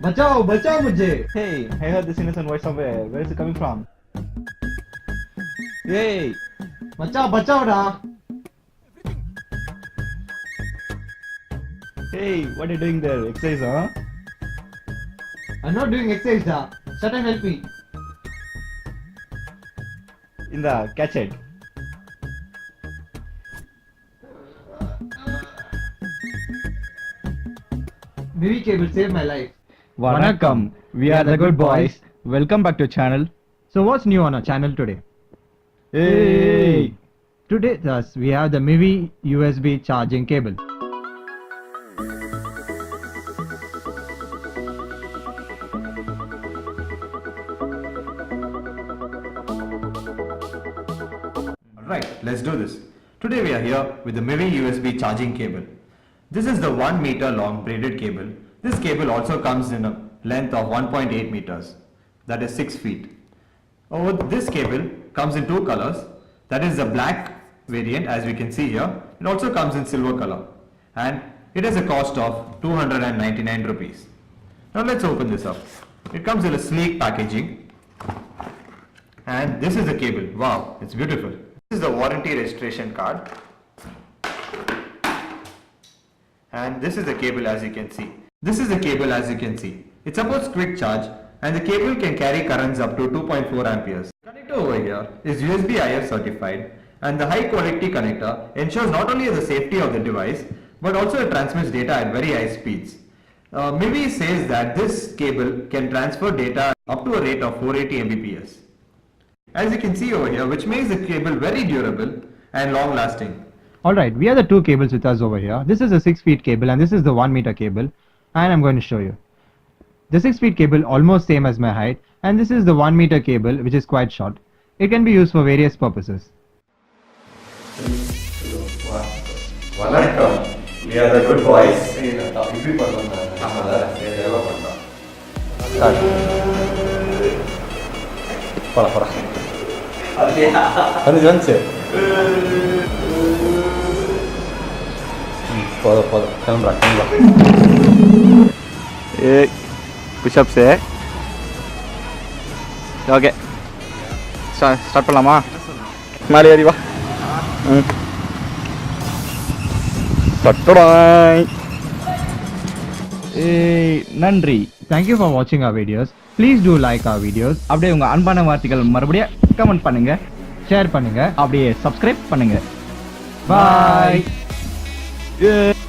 बचाओ बचाओ मुझे। Hey, I heard this innocent voice somewhere. Where is it coming from? Hey, बचाओ बचाओ ना। hey, what are you doing there? Exercise, huh? I'm not doing exercise da. Shut and help me. In the catch it. Movie cable saved my life. Vanakkam. We are the good boys. Welcome back to channel. So what's new on our channel today? Hey. Today thus we have the MIVI USB charging cable. Right, let's do this. Today we are here with the MIVI USB charging cable. This is the 1 meter long braided cable. This cable also comes in a length of 1.8 meters, that is 6 feet. This cable comes in two colors, that is the black variant as we can see here. It also comes in silver color and it has a cost of 299 rupees. Now let's open this up. It comes in a sleek packaging and this is the cable. Wow, it's beautiful. This is the warranty registration card and this is the cable as you can see. This is the cable as you can see. It supports quick charge and the cable can carry currents up to 2.4 amperes. The connector over here is USB IF certified and the high quality connector ensures not only the safety of the device but also it transmits data at very high speeds. MIVI says that this cable can transfer data up to a rate of 480 Mbps. As you can see over here, which makes the cable very durable and long lasting. Alright, we have the two cables with us over here. This is a 6 feet cable and this is the 1 meter cable, and I'm going to show you. The 6 feet cable almost same as my height, and this is the 1 meter cable which is quite short. It can be used for various purposes. Vanakkam. We are the good boys. போடா போடா வந்துச்சு போதும் போதும் கிளம்புறா Hey, push-ups, eh? Okay. Start பண்ணலாமா? மேலே ஏறி வா. தட்டடாய். ஏய், நன்றி. Thank you for watching our videos. Please do like our videos. அப்படியே உங்க அன்பான வார்த்தைகள் மறுபடியும் கமெண்ட் பண்ணுங்க, Share பண்ணுங்க. அப்படியே subscribe பண்ணுங்க. Bye. Yeah.